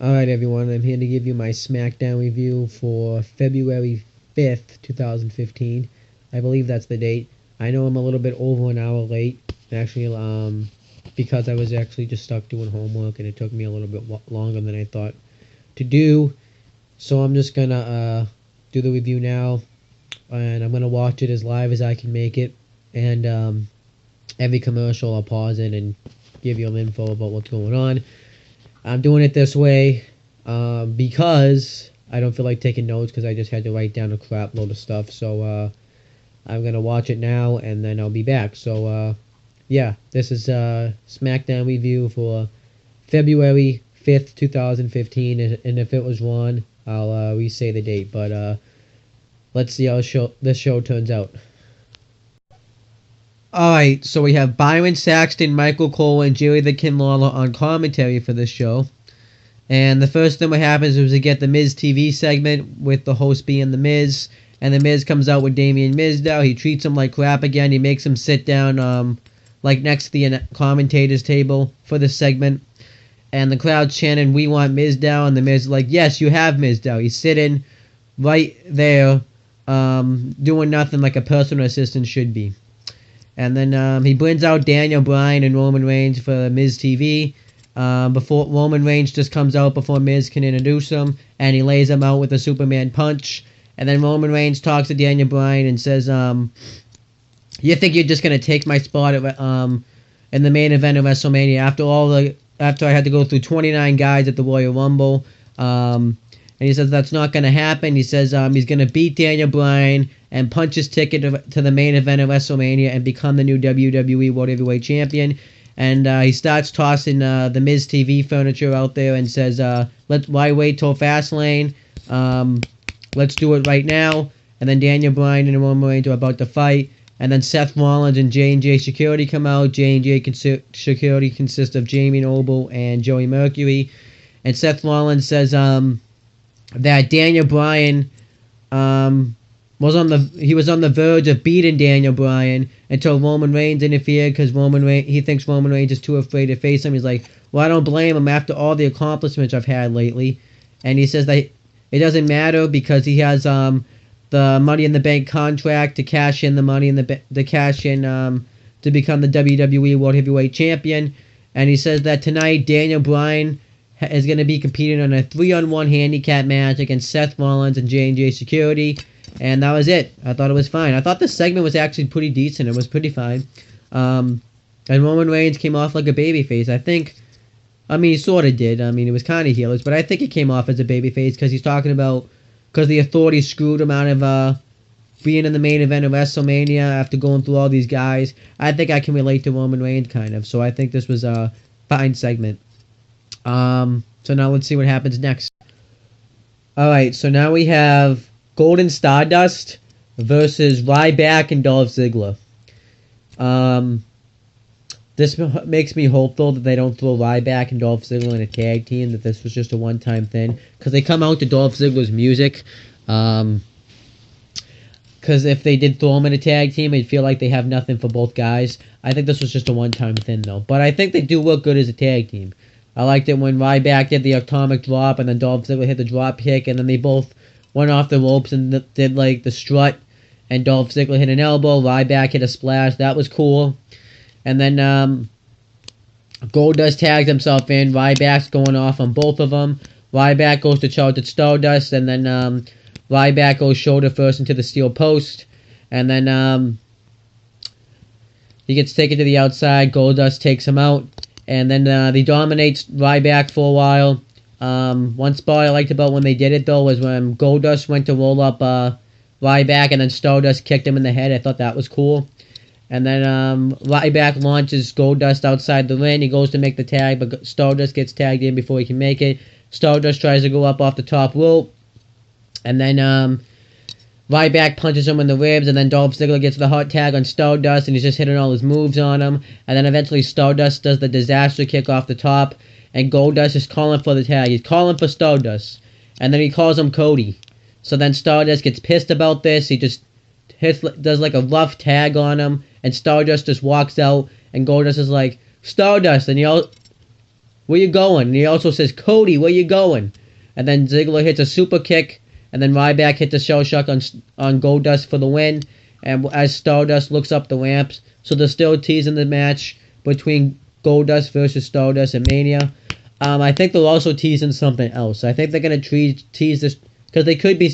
Alright everyone, I'm here to give you my Smackdown review for February 5th, 2015. I believe that's the date. I know I'm a little bit over an hour late, actually, because I was actually just stuck doing homework and it took me a little bit longer than I thought to do. So I'm just gonna do the review now, and I'm gonna watch it as live as I can make it. And every commercial I'll pause it and give you an info about what's going on. I'm doing it this way because I don't feel like taking notes because I just had to write down a crap load of stuff. So I'm going to watch it now and then I'll be back. So yeah, this is SmackDown review for February 5th, 2015. And if it was wrong, I'll re-say the date. But let's see how this show turns out. Alright, so we have Byron Saxton, Michael Cole, and Jerry the King Lawler on commentary for this show. And the first thing what happens is we get the Miz TV segment with the host being the Miz. And the Miz comes out with Damien Mizdow. He treats him like crap again. He makes him sit down like next to the commentator's table for this segment. And the crowd's chanting, "We want Mizdow." And the Miz is like, "Yes, you have Mizdow." He's sitting right there doing nothing like a personal assistant should be. And then he brings out Daniel Bryan and Roman Reigns for Miz TV. Before Roman Reigns just comes out before Miz can introduce him, and he lays him out with a Superman punch. And then Roman Reigns talks to Daniel Bryan and says, "You think you're just gonna take my spot in the main event of WrestleMania after I had to go through 29 guys at the Royal Rumble?" And he says that's not going to happen. He says he's going to beat Daniel Bryan and punch his ticket to the main event of WrestleMania and become the new WWE World Heavyweight Champion. And he starts tossing the Miz TV furniture out there and says, why wait till Fastlane? Let's do it right now. And then Daniel Bryan and Roman Reigns are about to fight. And then Seth Rollins and J&J Security come out. J&J Security consists of Jamie Noble and Joey Mercury. And Seth Rollins says that Daniel Bryan was on the verge of beating Daniel Bryan until Roman Reigns interfered because he thinks Roman Reigns is too afraid to face him. He's like, "Well, I don't blame him after all the accomplishments I've had lately." And he says that it doesn't matter because he has the Money in the Bank contract to cash in the money in the to become the WWE World Heavyweight Champion. And he says that tonight Daniel Bryan is going to be competing on a 3-on-1 handicap match against Seth Rollins and J&J Security. And that was it. I thought it was fine. I thought the segment was actually pretty decent. It was pretty fine. And Roman Reigns came off like a babyface. He sort of did. It was kind of heelish, but I think he came off as a babyface because he's talking about because the Authority screwed him out of being in the main event of WrestleMania after going through all these guys. I think I can relate to Roman Reigns kind of. So I think this was a fine segment. So now let's see what happens next. Alright, so now we have Golden Stardust versus Ryback and Dolph Ziggler. This makes me hopeful that they don't throw Ryback and Dolph Ziggler in a tag team, that this was just a one-time thing. Because they come out to Dolph Ziggler's music. Because if they did throw them in a tag team, I'd feel like they have nothing for both guys. I think this was just a one-time thing, though. But I think they do look good as a tag team. I liked it when Ryback did the atomic drop and then Dolph Ziggler hit the drop kick and then they both went off the ropes and did like the strut and Dolph Ziggler hit an elbow, Ryback hit a splash. That was cool. And then Goldust tags himself in. Ryback's going off on both of them. Ryback goes to charge at Stardust and then Ryback goes shoulder first into the steel post. And then he gets taken to the outside. Goldust takes him out. And then they dominate Ryback for a while. One spot I liked about when they did it, though, was when Goldust went to roll up Ryback and then Stardust kicked him in the head. I thought that was cool. And then Ryback launches Goldust outside the ring. He goes to make the tag, but Stardust gets tagged in before he can make it. Stardust tries to go up off the top rope. And then Ryback punches him in the ribs, and then Dolph Ziggler gets the hot tag on Stardust, and he's just hitting all his moves on him. And then eventually Stardust does the disaster kick off the top, and Goldust is calling for the tag. He's calling for Stardust. And then he calls him Cody. So then Stardust gets pissed about this. He just does like a rough tag on him, and Stardust just walks out, and Goldust is like, "Stardust," and where you going? And he also says, Cody, where you going? And then Ziggler hits a super kick, and then Ryback hits a shell shock on Goldust for the win. And as Stardust looks up the ramps, so they're still teasing the match between Goldust versus Stardust at Mania. I think they're also teasing something else. I think they're gonna tease this because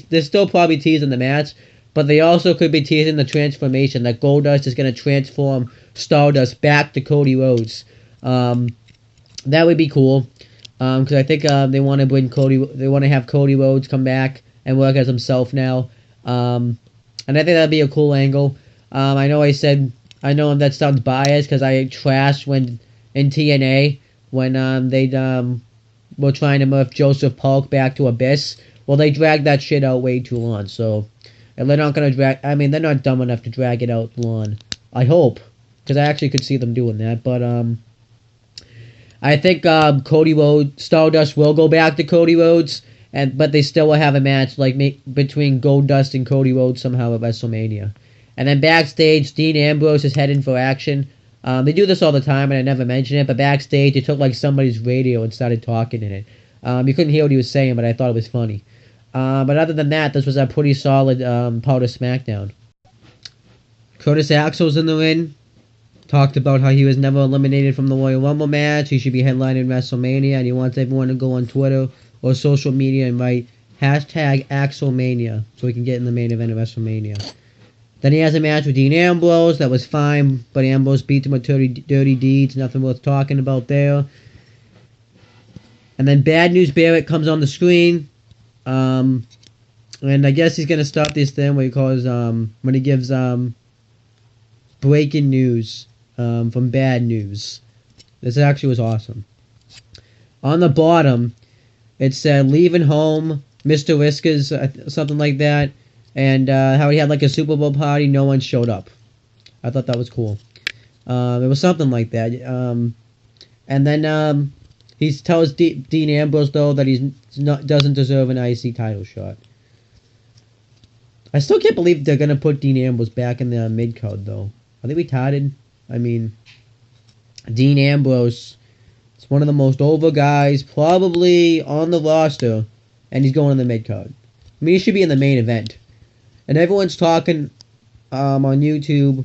they're still probably teasing the match, but they also could be teasing the transformation that Goldust is gonna transform Stardust back to Cody Rhodes. That would be cool because I think they want to bring Cody. They want to have Cody Rhodes come back and work as himself now. And I think that'd be a cool angle. I know that sounds biased because I trashed when in TNA when they were trying to move Joseph Polk back to Abyss. Well, they dragged that shit out way too long. So, and they're not gonna drag. I mean, they're not dumb enough to drag it out long. I hope, because I actually could see them doing that. But I think Cody Rhodes, Stardust will go back to Cody Rhodes. But they still will have a match between Goldust and Cody Rhodes somehow at WrestleMania. And then backstage, Dean Ambrose is heading for action. They do this all the time, and I never mention it. But backstage, they took somebody's radio and started talking in it. You couldn't hear what he was saying, but I thought it was funny. But other than that, this was a pretty solid part of SmackDown. Curtis Axel's in the ring. Talked about how he was never eliminated from the Royal Rumble match. He should be headlining WrestleMania, and he wants everyone to go on Twitter or social media and write #AxelMania so he can get in the main event of WrestleMania. Then he has a match with Dean Ambrose. That was fine, but Ambrose beat him with dirty deeds. Nothing worth talking about there. And then Bad News Barrett comes on the screen. And I guess he's going to start this thing where he calls, when he gives breaking news from Bad News. This actually was awesome. On the bottom, it said, leaving home, Mr. Whiskers, something like that. And how he had a Super Bowl party, no one showed up. I thought that was cool. It was something like that. And then he tells Dean Ambrose, though, that he doesn't deserve an IC title shot. I still can't believe they're going to put Dean Ambrose back in the mid-card, though. Are they retarded? I mean, Dean Ambrose... one of the most over guys probably on the roster, and he's going in the mid-card. I mean, he should be in the main event. And everyone's talking on YouTube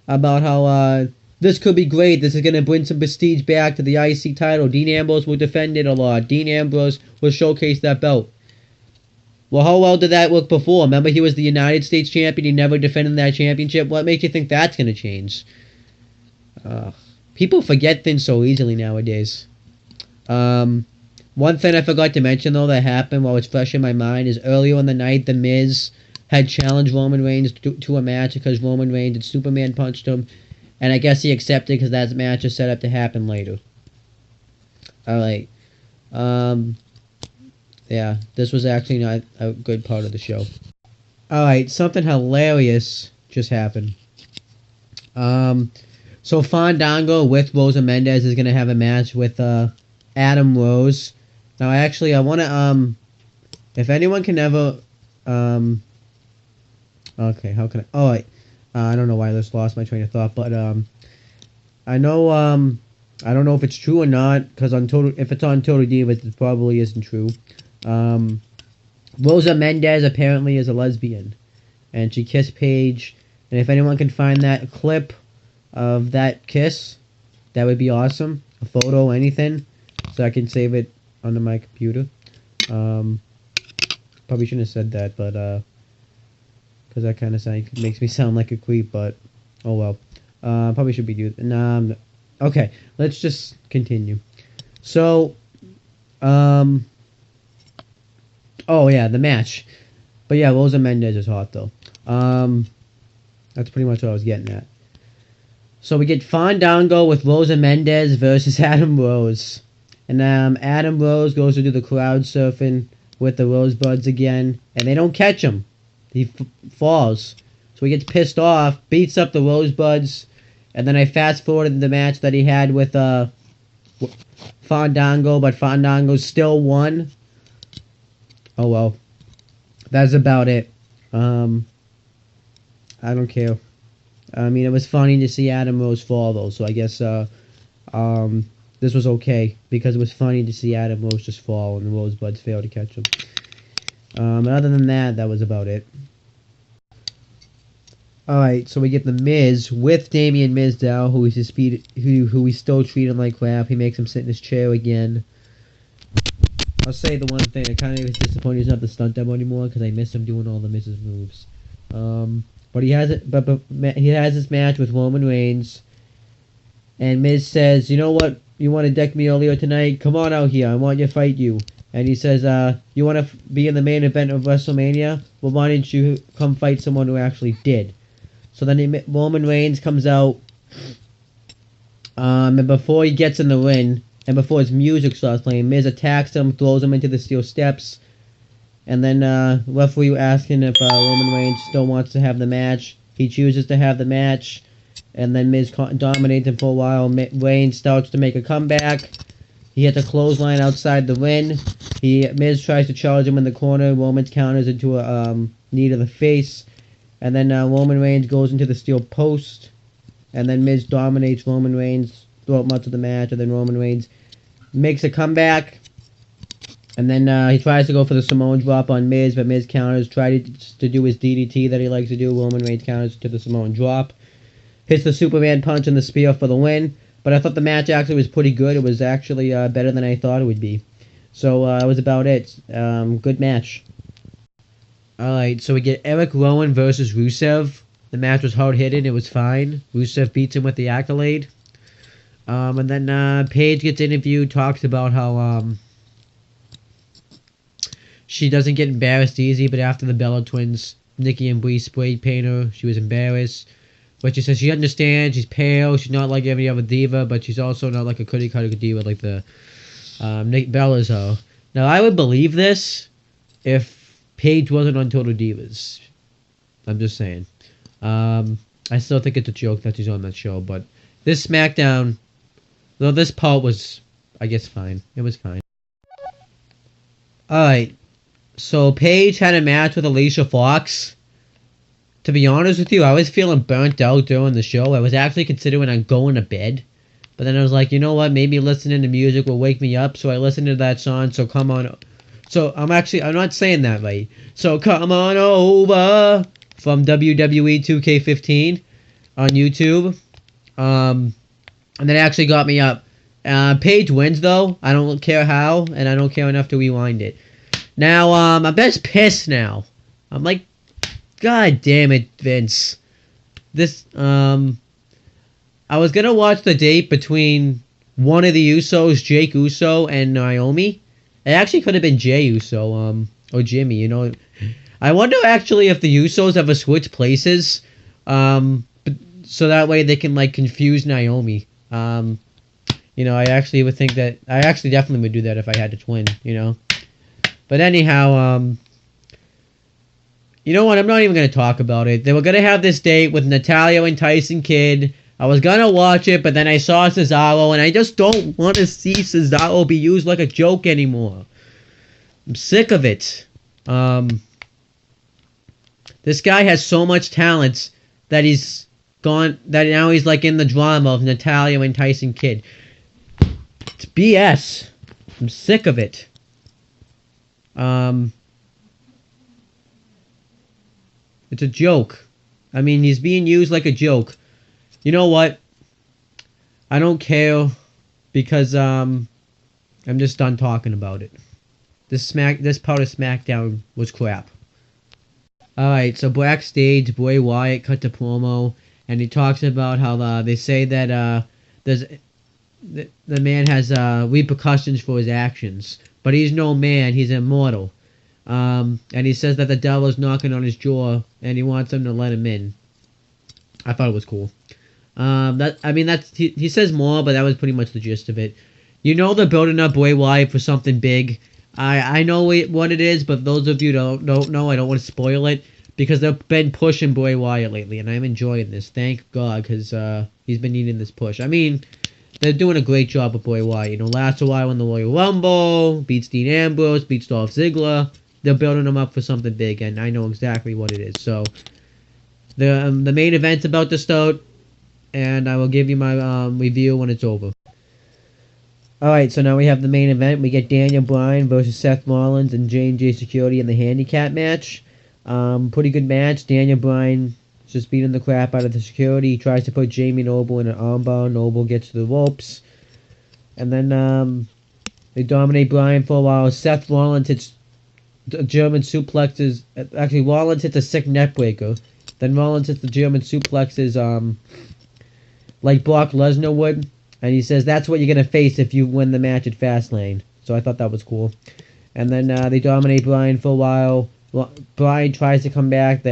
about how this could be great. This is going to bring some prestige back to the IC title. Dean Ambrose will defend it a lot. Dean Ambrose will showcase that belt. Well, how well did that work before? Remember, he was the United States champion. He never defended that championship. What makes you think that's going to change? People forget things so easily nowadays. One thing I forgot to mention, though, that happened while it's fresh in my mind is earlier in the night, The Miz had challenged Roman Reigns to a match because Roman Reigns had Superman punched him, and I guess he accepted because that match is set up to happen later. Alright. Yeah, this was actually not a good part of the show. Alright, something hilarious just happened. So Fandango with Rosa Mendez is going to have a match with, Adam Rose. Now, actually, I want to, if anyone can ever, okay, how can I, oh, I don't know why I just lost my train of thought, but, I know, I don't know if it's true or not, because if it's on Total Divas, it probably isn't true. Rosa Mendez apparently is a lesbian, and she kissed Paige, and if anyone can find that clip of that kiss, that would be awesome. A photo, anything, so I can save it onto my computer. Probably shouldn't have said that, but because that kind of makes me sound like a creep. But oh well. Probably should be doing. Nah, okay. Let's just continue. So, oh yeah, the match. But yeah, Rosa Mendez is hot though. That's pretty much what I was getting at. So we get Fandango with Rosa Mendez versus Adam Rose. And Adam Rose goes to do the crowd surfing with the Rosebuds again. And they don't catch him. He falls. So he gets pissed off, beats up the Rosebuds. And then I fast forwarded the match that he had with Fandango. But Fandango still won. Oh well. That's about it. I don't care. I mean, it was funny to see Adam Rose fall, though, so I guess, this was okay because it was funny to see Adam Rose just fall and the Rosebuds fail to catch him. And other than that, that was about it. Alright, so we get The Miz with Damien Mizdow, who he's still treating like crap. He makes him sit in his chair again. I'll say the one thing, I kind of was disappointed he's not the stunt double anymore because I miss him doing all the Miz's moves. But he has it. But he has this match with Roman Reigns, and Miz says, "You know what? You want to deck me earlier tonight? Come on out here. I want you to fight you." And he says, "You want to be in the main event of WrestleMania? Well, why didn't you come fight someone who actually did?" So then Roman Reigns comes out, and before he gets in the ring, and before his music starts playing, Miz attacks him, throws him into the steel steps, and then referee asking if Roman Reigns still wants to have the match. He chooses to have the match, and then Miz dominates him for a while. Reigns starts to make a comeback. He hits a clothesline outside the ring. Miz tries to charge him in the corner. Roman counters into a knee to the face. And then Roman Reigns goes into the steel post. And then Miz dominates Roman Reigns throughout much of the match. And then Roman Reigns makes a comeback. And then he tries to go for the Samoan drop on Miz. But Miz counters, tries to do his DDT that he likes to do. Roman Reigns counters to the Samoan drop. Hits the Superman punch and the spear for the win. But I thought the match actually was pretty good. It was actually better than I thought it would be. So that was about it. Good match. Alright, so we get Eric Rowan versus Rusev. The match was hard-hitting. It was fine. Rusev beats him with the accolade. And then Paige gets interviewed, talks about how she doesn't get embarrassed easy, but after the Bella Twins, Nikki and Brie spray paint her, she was embarrassed. But she says she understands, she's pale, she's not like every other diva, but she's also not like a cookie-cutter diva like the Bellas are. Now, I would believe this if Paige wasn't on Total Divas. I'm just saying. I still think it's a joke that she's on that show, but this SmackDown, though this part was, I guess, fine. It was fine. Alright, so Paige had a match with Alicia Fox. To be honest with you, I was feeling burnt out during the show. I was actually considering on going to bed. But then I was like, you know what? Maybe listening to music will wake me up. So I listened to that song, So Come On. So I'm not saying that right. So Come On Over from WWE 2K15 on YouTube. And that actually got me up. Paige wins, though. I don't care how, and I don't care enough to rewind it. Now, I'm just pissed now. I'm like, God damn it, Vince. This, I was gonna watch the date between one of the Usos, Jake Uso, and Naomi. It actually could have been Jay Uso, or Jimmy, you know. I wonder actually if the Usos ever switch places, so that way they can, like, confuse Naomi. You know, I actually would think that, I actually definitely would do that if I had to twin, you know. But anyhow, you know what? I'm not even going to talk about it. They were going to have this date with Natalya and Tyson Kidd. I was going to watch it, but then I saw Cesaro, and I just don't want to see Cesaro be used like a joke anymore. I'm sick of it. This guy has so much talent that that now he's like in the drama of Natalya and Tyson Kidd. It's BS. I'm sick of it. It's a joke. I mean, he's being used like a joke. You know what? I don't care because I'm just done talking about it. This part of SmackDown was crap. Alright, so backstage, Bray Wyatt cut the promo, and he talks about how they say that the man has repercussions for his actions. But he's no man, he's immortal. And he says that the devil is knocking on his door, and he wants him to let him in. I thought it was cool. He says more, but that was pretty much the gist of it. You know they're building up Bray Wyatt for something big. I know what it is, but those of you don't know, I don't want to spoil it, because they've been pushing Bray Wyatt lately, and I'm enjoying this. Thank God, because he's been needing this push. I mean, they're doing a great job with Bray Wyatt. You know, last while in the Royal Rumble, beats Dean Ambrose, beats Dolph Ziggler. They're building him up for something big, and I know exactly what it is. So, the main event's about to start, and I will give you my review when it's over. Alright, so now we have the main event. We get Daniel Bryan versus Seth Rollins and J&J Security in the handicap match. Pretty good match. Daniel Bryan just beating the crap out of the security. He tries to put Jamie Noble in an armbar. Noble gets to the ropes. And then they dominate Bryan for a while. Seth Rollins hits the German suplexes. Actually, Rollins hits a sick neckbreaker. Then Rollins hits the German suplexes like Brock Lesnar would. And he says that's what you're going to face if you win the match at Fastlane. So I thought that was cool. And then they dominate Bryan for a while. Bryan tries to come back.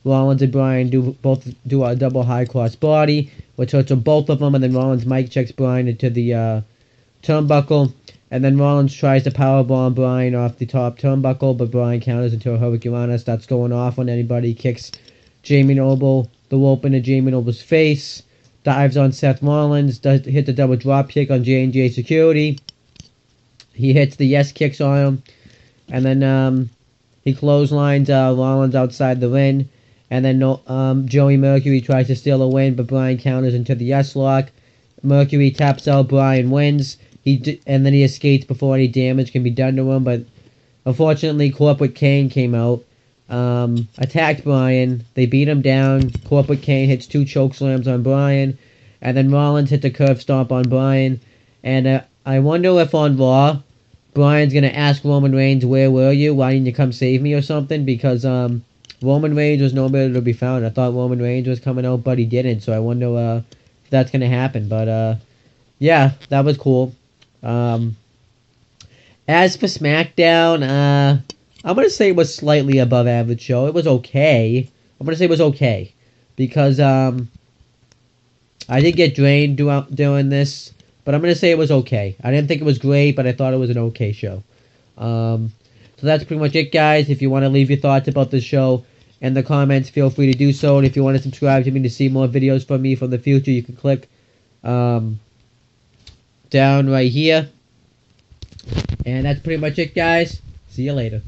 Rollins and Bryan both do a double high cross body, which hurts both of them. And then Rollins mic checks Bryan into the turnbuckle. And then Rollins tries to powerbomb Bryan off the top turnbuckle, but Bryan counters into a Hurricanrana, starts going off on anybody, kicks Jamie Noble, the rope into Jamie Noble's face, dives on Seth Rollins, hit the double drop kick on J&J Security. He hits the yes kicks on him, and then he clotheslines Rollins outside the ring, and then Joey Mercury tries to steal a win, but Bryan counters into the yes lock. Mercury taps out, Bryan wins. And then he escapes before any damage can be done to him, but unfortunately Corporate Kane came out, attacked Bryan. They beat him down. Corporate Kane hits 2 chokeslams on Bryan, and then Rollins hits a curve stomp on Bryan. And I wonder if on Raw, Bryan's going to ask Roman Reigns, where were you? Why didn't you come save me or something? Because Roman Reigns was nowhere to be found. I thought Roman Reigns was coming out, but he didn't, so I wonder if that's going to happen. But yeah, that was cool. As for Smackdown, I'm going to say it was slightly above average show. It was okay. I'm going to say it was okay. Because, I did get drained doing this. But I'm going to say it was okay. I didn't think it was great, but I thought it was an okay show. So that's pretty much it, guys. If you want to leave your thoughts about the show in the comments, feel free to do so. And if you want to subscribe to me to see more videos from me from the future, you can click, down right here. And that's pretty much it, guys. See you later.